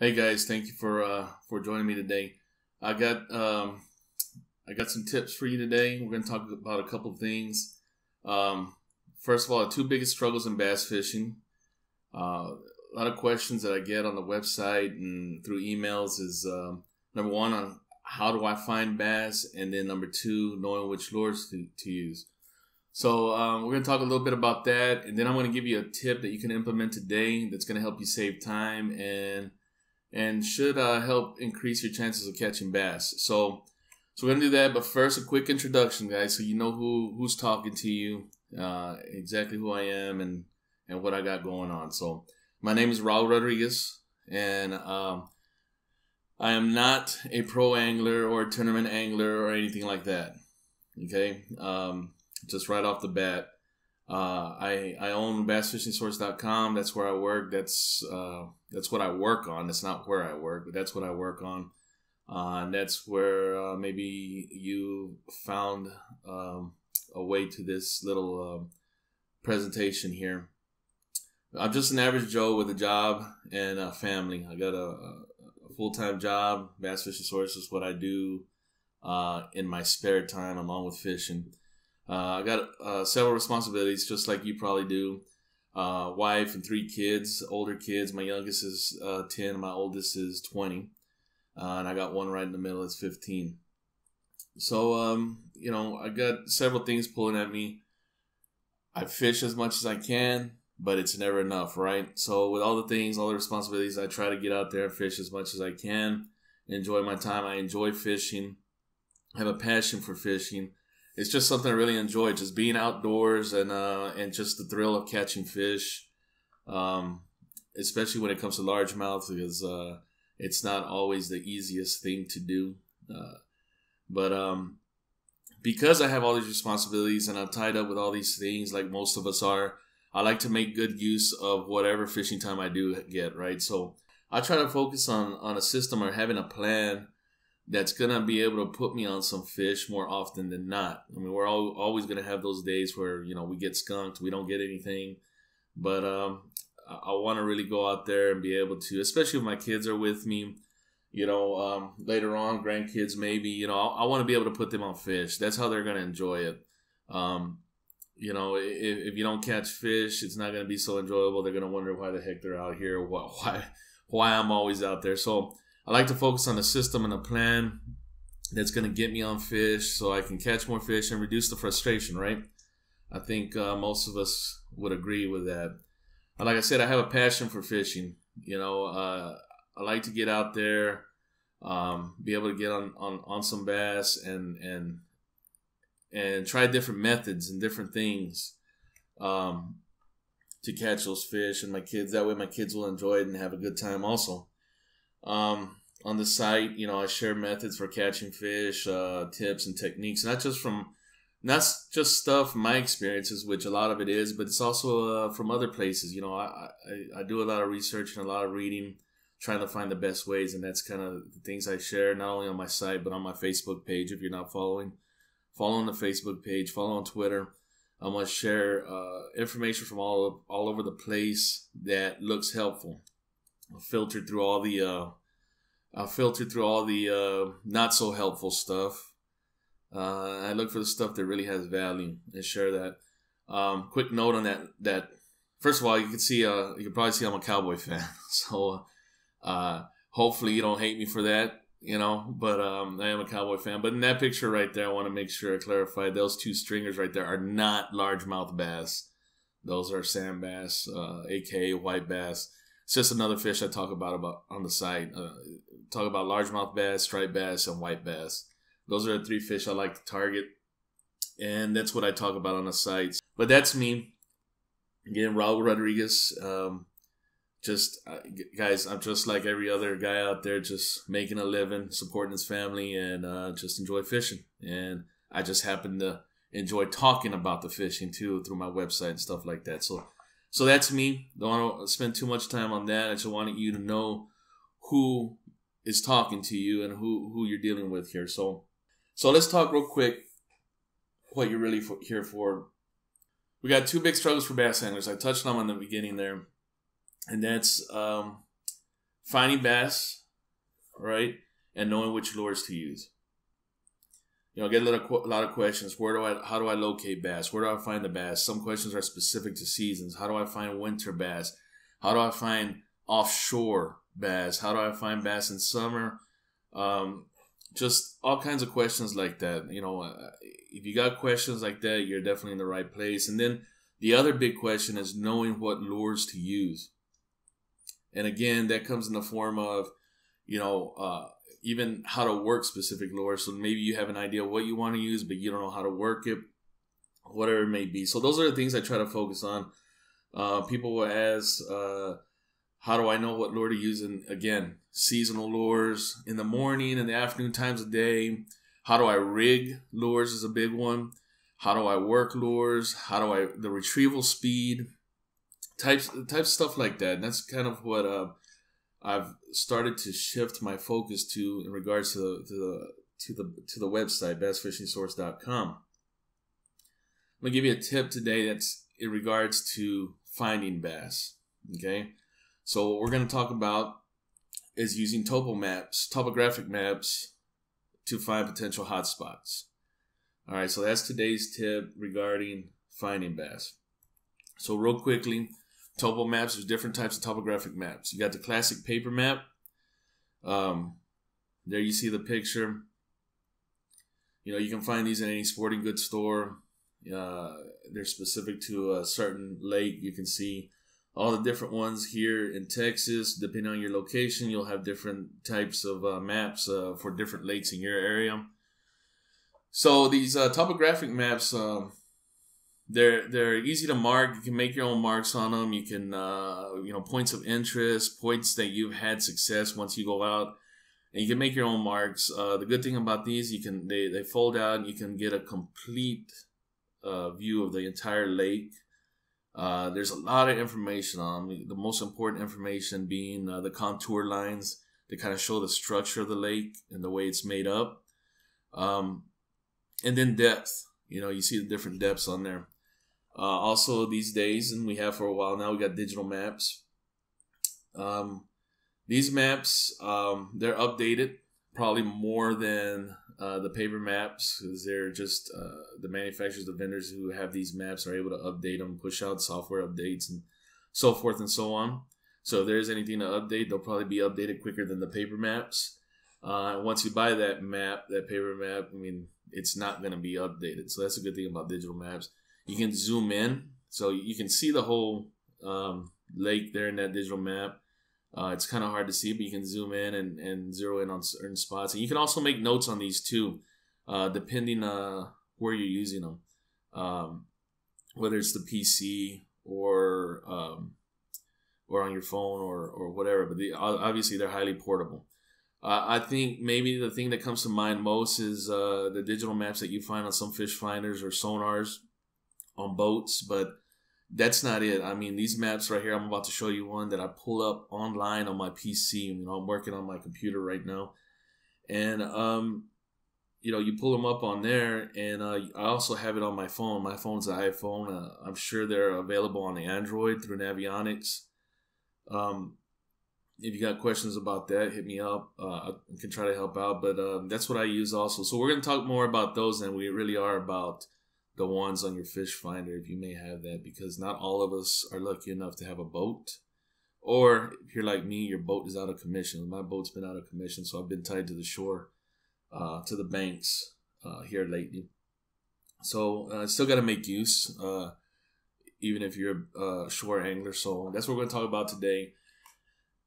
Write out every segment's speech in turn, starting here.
Hey guys, thank you for joining me today. I got I got some tips for you today. We're going to talk about a couple of things. Um, First of all, the two biggest struggles in bass fishing. A lot of questions that I get on the website and through emails is number one on how do I find bass, and then number two, knowing which lures to use. So we're going to talk a little bit about that, and then I'm going to give you a tip that you can implement today that's going to help you save time and should help increase your chances of catching bass. So we're gonna do that, but first a quick introduction, guys, so you know who's talking to you, exactly who I am, and what I got going on. So my name is Raul Rodriguez, and I am not a pro angler or a tournament angler or anything like that. Okay, just right off the bat. I own bassfishingsource.com. That's where I work. That's what I work on. That's not where I work, but that's what I work on. And that's where maybe you found a way to this little presentation here. I'm just an average Joe with a job and a family. I got a full-time job. Bass Fishing Source is what I do in my spare time along with fishing. I got several responsibilities, just like you probably do. Wife and 3 kids, older kids. My youngest is 10, my oldest is 20. And I got one right in the middle that's 15. So, I got several things pulling at me. I fish as much as I can, but it's never enough, right? So with all the things, all the responsibilities, I try to get out there and fish as much as I can. Enjoy my time. I enjoy fishing. I have a passion for fishing. It's just something I really enjoy, just being outdoors and just the thrill of catching fish, especially when it comes to largemouth, because it's not always the easiest thing to do. But because I have all these responsibilities and I'm tied up with all these things, like most of us are, I like to make good use of whatever fishing time I do get, right? So I try to focus on a system or having a plan that's going to be able to put me on some fish more often than not. I mean, we're always going to have those days where, we get skunked, we don't get anything. But I want to really go out there and be able to, especially if my kids are with me, later on, grandkids maybe, I want to be able to put them on fish. That's how they're going to enjoy it. If you don't catch fish, it's not going to be so enjoyable. They're going to wonder why the heck they're out here, why I'm always out there. So I like to focus on a system and a plan that's going to get me on fish so I can catch more fish and reduce the frustration, right? I think most of us would agree with that. Like I said, I have a passion for fishing. I like to get out there, be able to get on some bass and try different methods and different things to catch those fish. And that way my kids will enjoy it and have a good time also. On the site, I share methods for catching fish, tips and techniques, not just stuff from my experiences, which a lot of it is, but it's also from other places. I do a lot of research and a lot of reading, trying to find the best ways, and that's kind of the things I share, not only on my site, but on my Facebook page. If you're not following, follow on the Facebook page, follow on Twitter. I'm going to share information from all over the place that looks helpful. I'll filter through all the not so helpful stuff. I look for the stuff that really has value and share that. Quick note on that first of all, you can probably see I'm a Cowboy fan. So hopefully you don't hate me for that, but I am a Cowboy fan. But in that picture right there, I want to make sure I clarify those 2 stringers right there are not largemouth bass. Those are sand bass, aka white bass. It's just another fish I talk about on the site. Talk about largemouth bass, striped bass, and white bass. Those are the 3 fish I like to target, and that's what I talk about on the site. But that's me. Again, Raul Rodriguez. Guys, I'm just like every other guy out there, just making a living, supporting his family, and just enjoy fishing. And I just happen to enjoy talking about the fishing too through my website and stuff like that. So that's me. Don't want to spend too much time on that. I just wanted you to know who is talking to you and who you're dealing with here. So let's talk real quick what you're really here for. We got 2 big struggles for bass anglers. I touched on them in the beginning there. And that's finding bass, right, and knowing which lures to use. I get a lot of questions. How do I locate bass? Where do I find the bass? Some questions are specific to seasons. How do I find winter bass? How do I find offshore bass? How do I find bass in summer? Just all kinds of questions like that. If you got questions like that, you're definitely in the right place. And then the other big question is knowing what lures to use. And again, that comes in the form of, even how to work specific lures. So maybe you have an idea of what you want to use, but you don't know how to work it, whatever it may be. So those are the things I try to focus on. People will ask, how do I know what lure to use? And again, seasonal lures in the morning and the afternoon times of day. How do I rig lures is a big one. How do I work lures? The retrieval speed, types of stuff like that. And that's kind of what I've started to shift my focus to in regards to the website, bassfishingsource.com. I'm gonna give you a tip today that's in regards to finding bass. Okay, so what we're gonna talk about is using topographic maps to find potential hotspots. All right, so that's today's tip regarding finding bass. So real quickly, topo maps, there's different types of topographic maps. You got the classic paper map. There you see the picture. You can find these in any sporting goods store. They're specific to a certain lake. You can see all the different ones here in Texas. Depending on your location, you'll have different types of maps for different lakes in your area. So these topographic maps, they're easy to mark. You can make your own marks on them. You can, points of interest, points that you've had success once you go out, and you can make your own marks. The good thing about these, they fold out, and you can get a complete view of the entire lake. There's a lot of information on them. The most important information being the contour lines that kind of show the structure of the lake and the way it's made up. And then depth. You see the different depths on there. Also these days, and we have for a while now, we got digital maps. These maps, they're updated probably more than the paper maps, because they're just the manufacturers, the vendors who have these maps are able to update them, push out software updates and so forth and so on. So if there's anything to update, they'll probably be updated quicker than the paper maps. Once you buy that paper map, it's not going to be updated. So that's a good thing about digital maps. You can zoom in, so you can see the whole lake there in that digital map. It's kind of hard to see, but you can zoom in and zero in on certain spots. And you can also make notes on these too, depending where you're using them, whether it's the PC or on your phone or whatever. But obviously they're highly portable. I think maybe the thing that comes to mind most is the digital maps that you find on some fish finders or sonars on boats, but that's not it. These maps right here, I'm about to show you one that I pull up online on my PC. I'm working on my computer right now. And, you pull them up on there, and I also have it on my phone. My phone's an iPhone. I'm sure they're available on the Android through Navionics. If you got questions about that, hit me up. I can try to help out, but that's what I use also. So we're going to talk more about those than we really are about the ones on your fish finder, if you may have that, because not all of us are lucky enough to have a boat. Or if you're like me, your boat is out of commission. My boat's been out of commission, so I've been tied to the shore, to the banks here lately. So still got to make use, even if you're a shore angler. So that's what we're going to talk about today.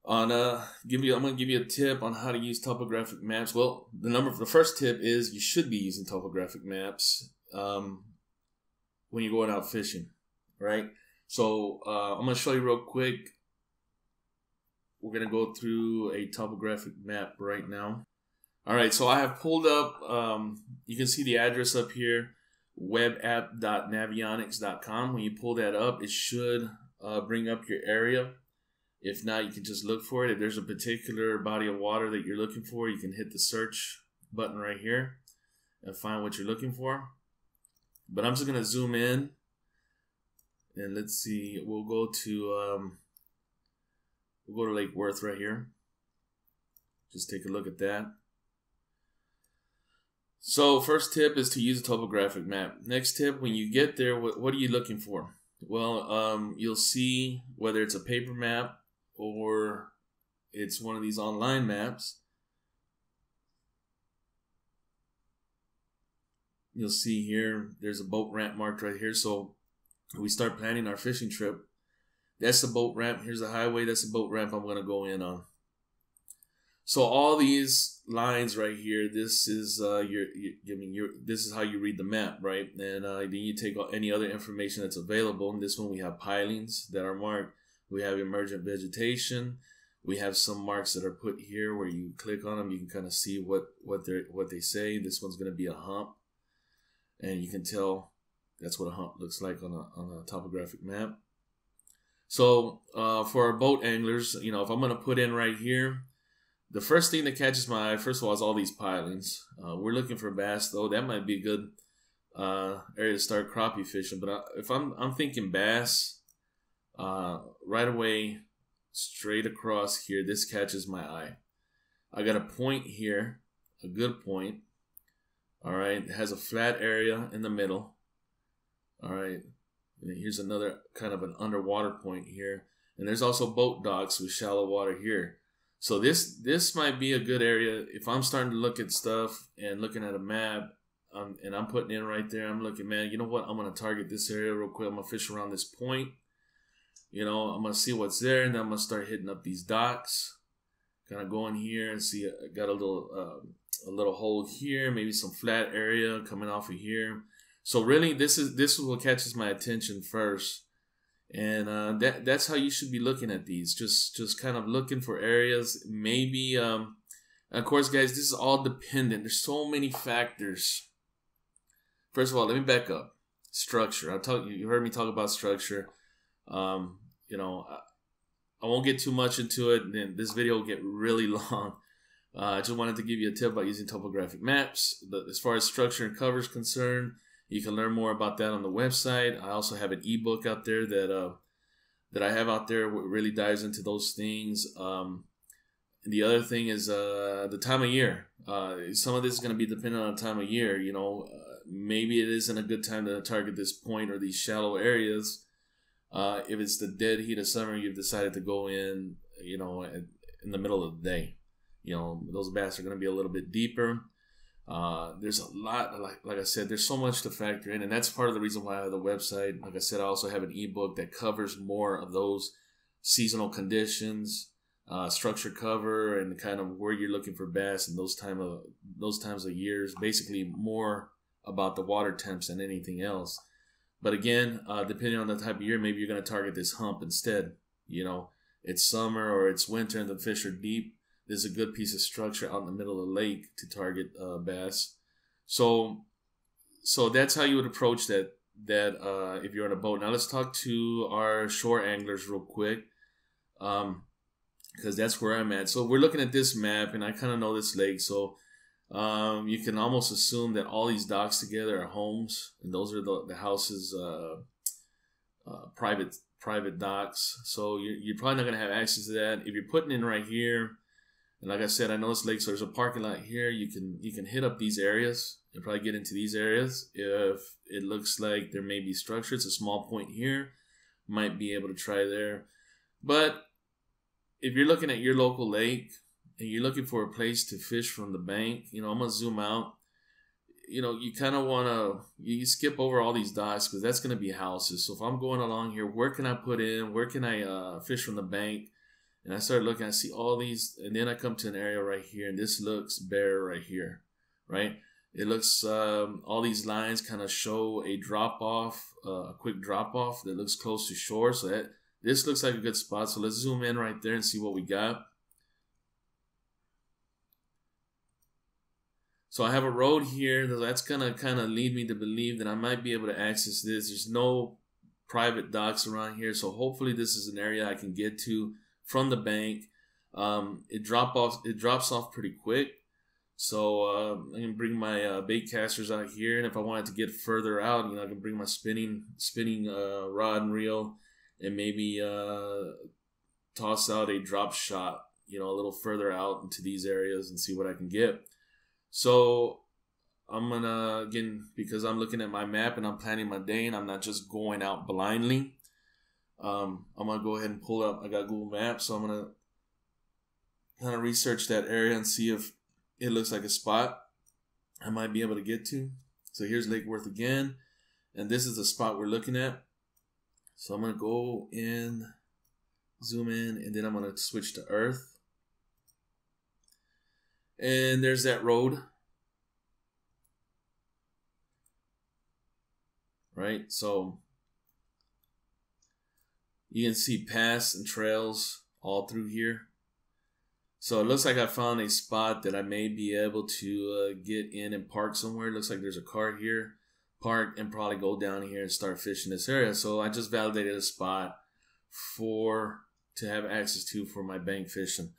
I'm going to give you a tip on how to use topographic maps. Well, the first tip is you should be using topographic maps when you're going out fishing, right? So I'm going to show you real quick. We're going to go through a topographic map right now. All right, so I have pulled up, you can see the address up here, webapp.navionics.com. When you pull that up, it should bring up your area. If not, you can just look for it. If there's a particular body of water that you're looking for, you can hit the search button right here and find what you're looking for. But I'm just going to zoom in, and let's see. We'll go to Lake Worth right here. just take a look at that. So first tip is to use a topographic map. Next tip, when you get there, what are you looking for? Well, you'll see whether it's a paper map or it's one of these online maps. You'll see here, there's a boat ramp marked right here. So we start planning our fishing trip. That's the boat ramp. Here's the highway. That's the boat ramp I'm going to go in on. So all these lines right here, this is this is how you read the map, right? And then you take any other information that's available. In this one, we have pilings that are marked. We have emergent vegetation. We have some marks that are put here where you click on them, you can kind of see what they say. This one's going to be a hump, and you can tell that's what a hump looks like on a topographic map. So for our boat anglers, you know, if I'm going to put in right here, the first thing that catches my eye, first of all, is all these pilings. We're looking for bass, though. That might be a good area to start crappie fishing. But if I'm thinking bass, right away, straight across here, this catches my eye. I got a point here, a good point. All right, it has a flat area in the middle. All right, and here's another kind of an underwater point here. And there's also boat docks with shallow water here. So this might be a good area if I'm starting to look at stuff and looking at a map, and I'm putting in right there. I'm looking, man, you know what? I'm going to target this area real quick. I'm going to fish around this point. You know, I'm going to see what's there, and then I'm going to start hitting up these docks. Kind of go in here and see, I got a little hole here, maybe some flat area coming off of here. So really, this is what catches my attention first. And that's how you should be looking at these. Just kind of looking for areas. Maybe, of course, guys, this is all dependent. There's so many factors. First of all, let me back up. Structure. You heard me talk about structure. You know, I won't get too much into it. Then this video will get really long. I just wanted to give you a tip about using topographic maps. But as far as structure and cover is concerned, you can learn more about that on the website. I also have an ebook out there that I have out there that really dives into those things. The other thing is the time of year. Some of this is going to be dependent on the time of year. You know, maybe it isn't a good time to target this point or these shallow areas. If it's the dead heat of summer, you've decided to go in, you know, in the middle of the day. You know, those bass are going to be a little bit deeper. There's a lot, like I said, there's so much to factor in, and that's part of the reason why I have the website. Like I said, I also have an ebook that covers more of those seasonal conditions, structure cover, and kind of where you're looking for bass in those times of years. Basically, more about the water temps than anything else. But again, depending on the type of year, maybe you're going to target this hump instead. You know, it's summer or it's winter and the fish are deep. There's a good piece of structure out in the middle of the lake to target bass. So that's how you would approach that if you're on a boat. Now let's talk to our shore anglers real quick, because that's where I'm at. So we're looking at this map, and I kind of know this lake. So you can almost assume that all these docks together are homes, and those are the houses, private docks. So you're probably not going to have access to that. If you're putting in right here, and like I said, I know this lake, so there's a parking lot here. You can hit up these areas and probably get into these areas. If it looks like there may be structure, it's a small point here. Might be able to try there. But if you're looking at your local lake and you're looking for a place to fish from the bank, you know, I'm going to zoom out. You know, you kind of want to, you skip over all these docks because that's going to be houses. So if I'm going along here, where can I put in? Where can I fish from the bank? And I start looking, I see all these, and then I come to an area right here, and this looks bare right here, right? It looks, all these lines kind of show a drop-off, a quick drop-off that looks close to shore. So this looks like a good spot. So let's zoom in right there and see what we got. So I have a road here that's going to kind of lead me to believe that I might be able to access this. There's no private docks around here, so hopefully this is an area I can get to from the bank. It drops off pretty quick. So I can bring my bait casters out here, and if I wanted to get further out, you know, I can bring my spinning rod and reel, and maybe toss out a drop shot a little further out into these areas and see what I can get. So I'm gonna, again, because I'm looking at my map and I'm planning my day and I'm not just going out blindly, I'm gonna go ahead and pull up. I got Google Maps, so I'm gonna kind of research that area and see if it looks like a spot I might be able to get to. So here's Lake Worth again, and this is the spot we're looking at. So I'm gonna go in, zoom in, and then I'm gonna switch to Earth. And there's that road. Right, so you can see paths and trails all through here. So it looks like I found a spot that I may be able to get in and park somewhere. It looks like there's a car here, park, and probably go down here and start fishing this area. So I just validated a spot to have access to for my bank fishing.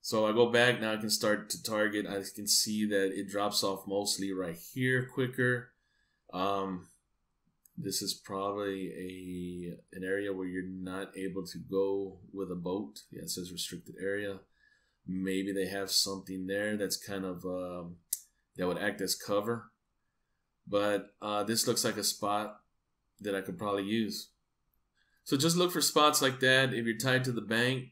So I go back now. I can start to target. I can see that it drops off mostly right here quicker. This is probably an area where you're not able to go with a boat. Yeah, it says restricted area. Maybe they have something there that's kind of that would act as cover. But this looks like a spot that I could probably use. So just look for spots like that. If you're tied to the bank,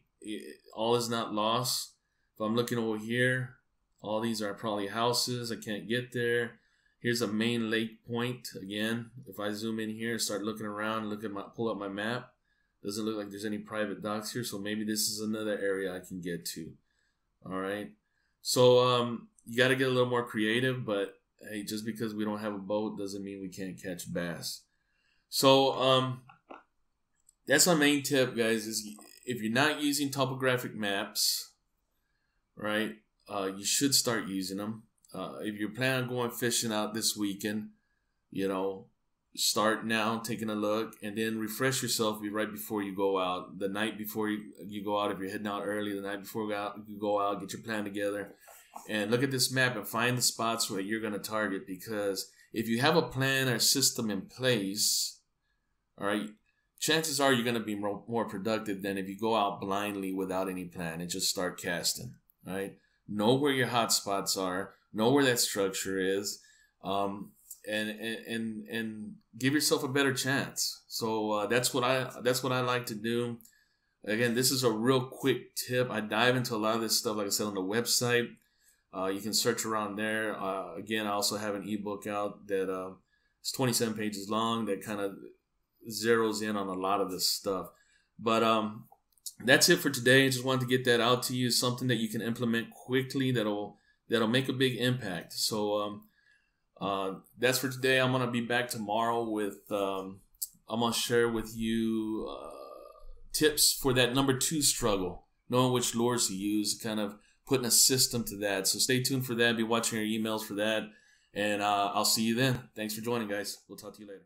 all is not lost. If I'm looking over here, all these are probably houses. I can't get there. Here's a main lake point again. If I zoom in here and start looking around, pull up my map, doesn't look like there's any private docks here. So maybe this is another area I can get to. All right. So you got to get a little more creative, but hey, just because we don't have a boat doesn't mean we can't catch bass. So that's my main tip, guys. Is if you're not using topographic maps, right? You should start using them. If you're planning on going fishing out this weekend, start now taking a look and then refresh yourself right before you go out. The night before you go out, if you're heading out early, the night before you go out, get your plan together and look at this map and find the spots where you're going to target. Because if you have a plan or system in place, all right, chances are you're going to be more productive than if you go out blindly without any plan and just start casting, right? Know where your hot spots are. Know where that structure is, and give yourself a better chance. So that's what I like to do. Again, this is a real quick tip. I dive into a lot of this stuff, like I said, on the website. You can search around there. Again, I also have an ebook out that is 27 pages long that kind of zeroes in on a lot of this stuff. But that's it for today. I just wanted to get that out to you. Something that you can implement quickly that'll make a big impact. So that's for today. I'm gonna be back tomorrow with I'm gonna share with you tips for that number 2 struggle, knowing which lures to use, kind of putting a system to that. So stay tuned for that. Be watching your emails for that, and I'll see you then. Thanks for joining, guys. We'll talk to you later.